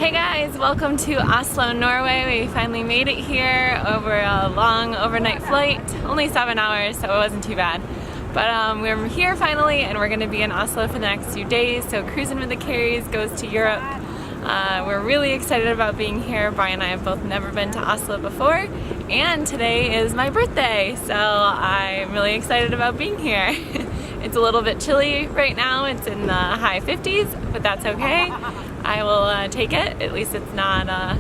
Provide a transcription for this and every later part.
Hey guys, welcome to Oslo, Norway. We finally made it here over a long overnight flight. Only 7 hours, so it wasn't too bad. But we're here finally, and we're going to be in Oslo for the next few days. So Cruising with the Carries goes to Europe. We're really excited about being here. Brian and I have both never been to Oslo before, and today is my birthday, so I'm really excited about being here. It's a little bit chilly right now. It's in the high 50s, but that's okay. I will take it. At least it's not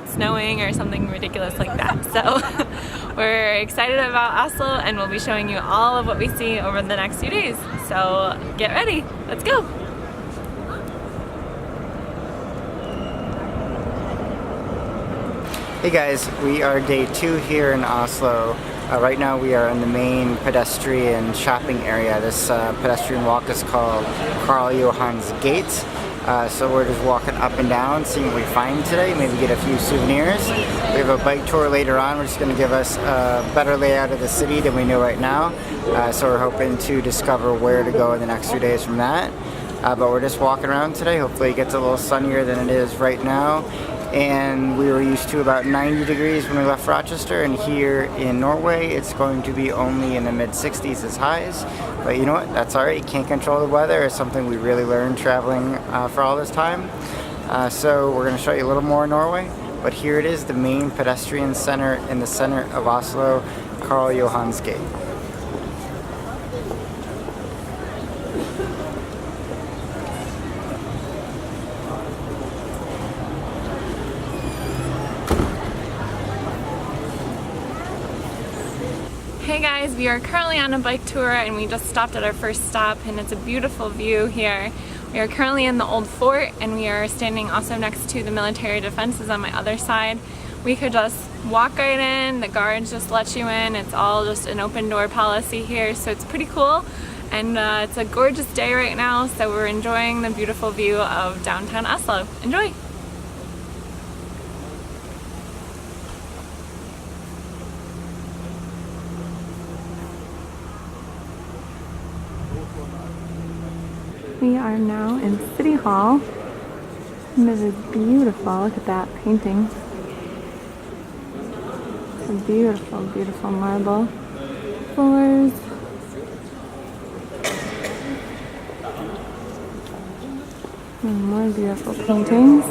snowing or something ridiculous like that. So we're excited about Oslo, and we'll be showing you all of what we see over the next few days. So get ready. Let's go. Hey guys, we are day 2 here in Oslo. Right now we are in the main pedestrian shopping area. This pedestrian walk is called Karl Johan's Gate. So we're just walking up and down, seeing what we find today, maybe get a few souvenirs. We have a bike tour later on, which is going to give us a better layout of the city than we know right now. So we're hoping to discover where to go in the next few days from that. But we're just walking around today. Hopefully it gets a little sunnier than it is right now. And we were used to about 90 degrees when we left Rochester, and here in Norway it's going to be only in the mid-60s as highs. But you know what, that's alright, you can't control the weather. It's something we really learned traveling for all this time. So we're going to show you a little more of Norway, but here it is, the main pedestrian center in the center of Oslo, Karl Johan's Gate. Hey guys, we are currently on a bike tour, and we just stopped at our first stop, and it's a beautiful view here. We are currently in the old fort, and we are standing also next to the military defenses on my other side. We could just walk right in, the guards just let you in. It's all just an open door policy here, so it's pretty cool. And it's a gorgeous day right now, so we're enjoying the beautiful view of downtown Oslo. Enjoy! We are now in City Hall, and it is beautiful. Look at that painting. It's a beautiful, beautiful marble floors. And more beautiful paintings.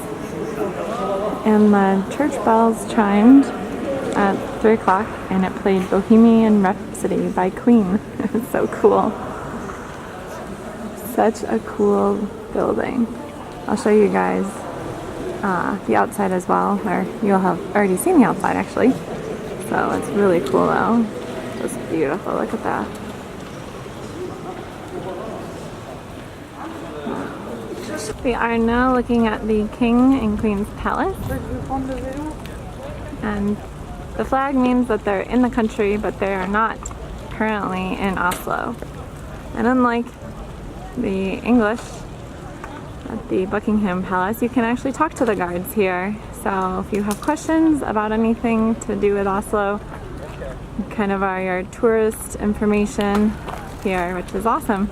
And the church bells chimed at 3 o'clock, and it played Bohemian Rhapsody by Queen. It's so cool. Such a cool building. I'll show you guys the outside as well, or you'll have already seen the outside actually. So it's really cool though. Just beautiful, look at that. We are now looking at the King and Queen's Palace. And the flag means that they're in the country, but they are not currently in Oslo. And unlike the English at the Buckingham Palace, you can actually talk to the guards here. So if you have questions about anything to do with Oslo, kind of are your tourist information here, which is awesome.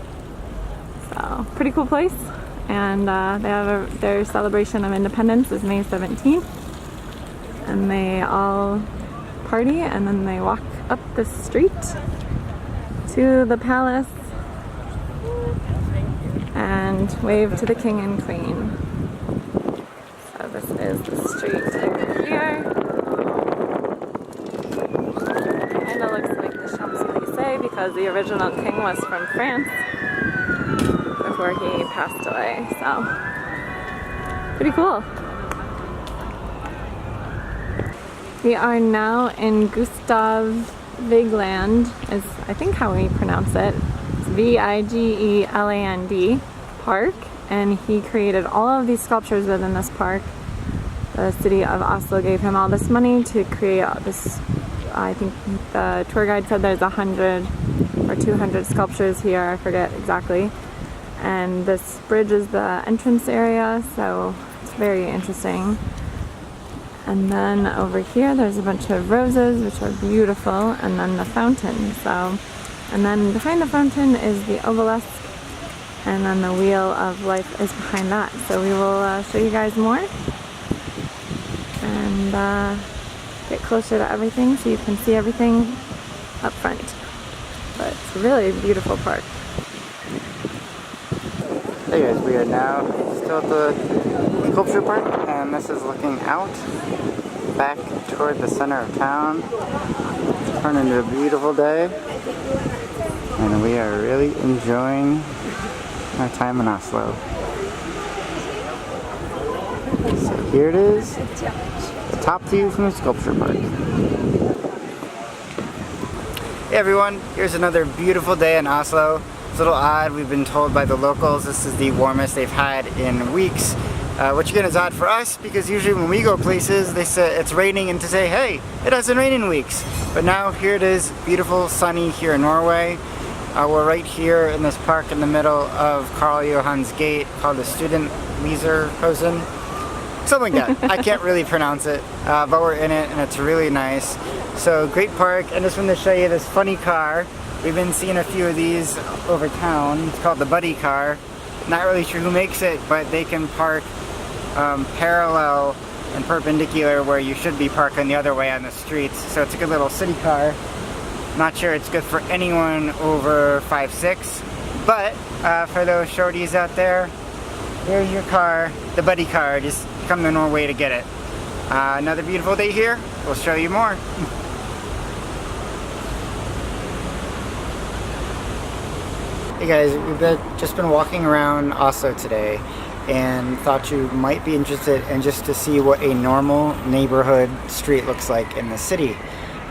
So pretty cool place. And they have their celebration of independence is May 17th, and they all party, and then they walk up the street to the palace and wave to the King and Queen. So this is the street over here. Kind of looks like the Champs-Élysées because the original king was from France before he passed away. So pretty cool. We are now in Gustav Vigeland, is I think how we pronounce it. Vigeland Park, and he created all of these sculptures within this park. The city of Oslo gave him all this money to create this. I think the tour guide said there's 100 or 200 sculptures here, I forget exactly. And this bridge is the entrance area, so it's very interesting. And then over here there's a bunch of roses, which are beautiful, and then the fountain. So, and then behind the fountain is the obelisk, and then the Wheel of Life is behind that. So we will show you guys more and get closer to everything so you can see everything up front. But it's a really beautiful park. Hey guys, we are now still at the sculpture park, and this is looking out back toward the center of town. It's turned into a beautiful day, and we are really enjoying our time in Oslo. So here it is, the top view from the sculpture park. Hey everyone, here's another beautiful day in Oslo. It's a little odd, we've been told by the locals this is the warmest they've had in weeks. Which again is odd for us, because usually when we go places they say it's raining and to say, hey, it hasn't rained in weeks. But now here it is, beautiful, sunny here in Norway. We're right here in this park in the middle of Karl Johan's Gate called the Student Leserhusen. Something like that. I can't really pronounce it, but we're in it and it's really nice. So great park, and just wanted to show you this funny car. We've been seeing a few of these over town. It's called the buddy car. Not really sure who makes it, but they can park parallel and perpendicular where you should be parking the other way on the streets. So it's a good little city car. Not sure it's good for anyone over 5'6", but for those shorties out there, here's your car, the buddy car. Just come to Norway to get it. Another beautiful day here. We'll show you more. Hey guys, we've just been walking around Oslo today and thought you might be interested in just to see what a normal neighborhood street looks like in the city,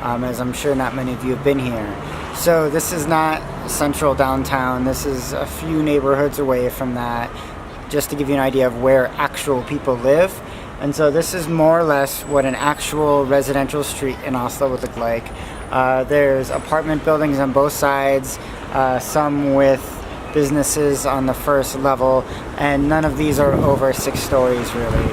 as I'm sure not many of you have been here. So this is not central downtown, this is a few neighborhoods away from that, just to give you an idea of where actual people live. And so this is more or less what an actual residential street in Oslo would look like. There's apartment buildings on both sides, some with businesses on the first level, and none of these are over 6 stories really.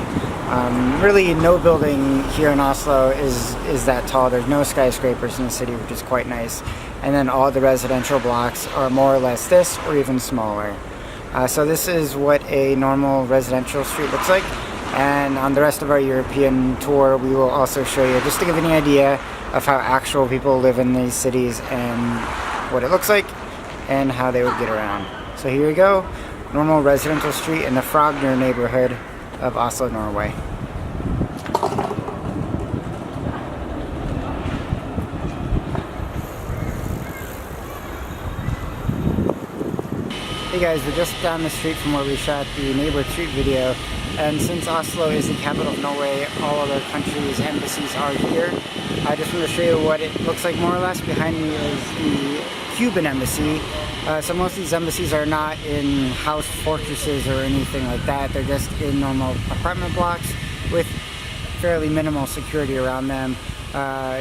Really no building here in Oslo is that tall. There's no skyscrapers in the city, which is quite nice. And then all the residential blocks are more or less this or even smaller. So this is what a normal residential street looks like. And on the rest of our European tour, we will also show you, just to give you an idea of how actual people live in these cities and what it looks like and how they would get around. So here we go, normal residential street in the Frogner neighborhood of Oslo, Norway. Hey guys, we're just down the street from where we shot the neighborhood street video, and since Oslo is the capital of Norway, all other countries' embassies are here. I just want to show you what it looks like more or less. Behind me is the Cuban embassy. So most of these embassies are not in house fortresses or anything like that. They're just in normal apartment blocks with fairly minimal security around them.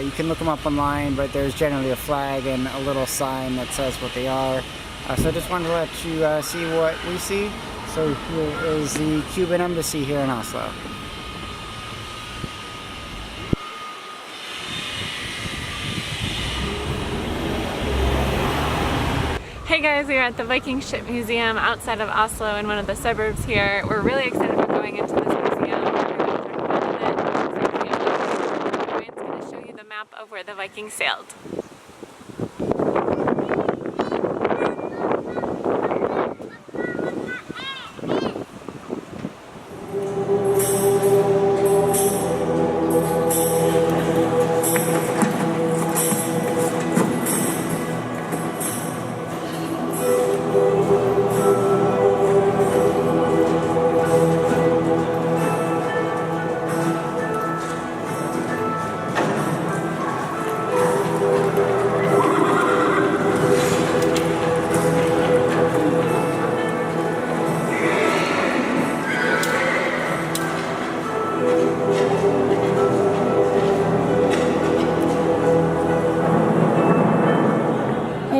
You can look them up online, but there's generally a flag and a little sign that says what they are. So I just wanted to let you see what we see. So here is the Cuban embassy here in Oslo. Hey guys, we are at the Viking Ship Museum outside of Oslo in one of the suburbs here. We're really excited about going into this museum. Brian's going to show you the map of where the Vikings sailed.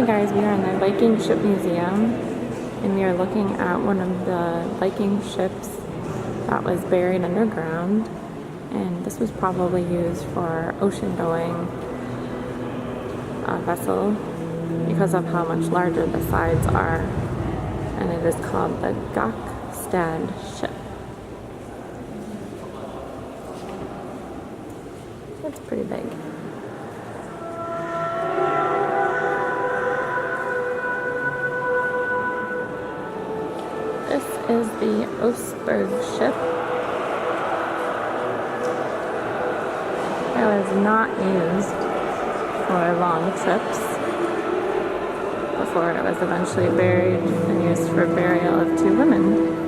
Guys, we are in the Viking Ship Museum and we are looking at one of the Viking ships that was buried underground, and this was probably used for ocean-going vessel because of how much larger the sides are, and it is called the Gokstad ship. That's pretty big. This is the Osberg ship. It was not used for long trips before it was eventually buried and used for burial of two women.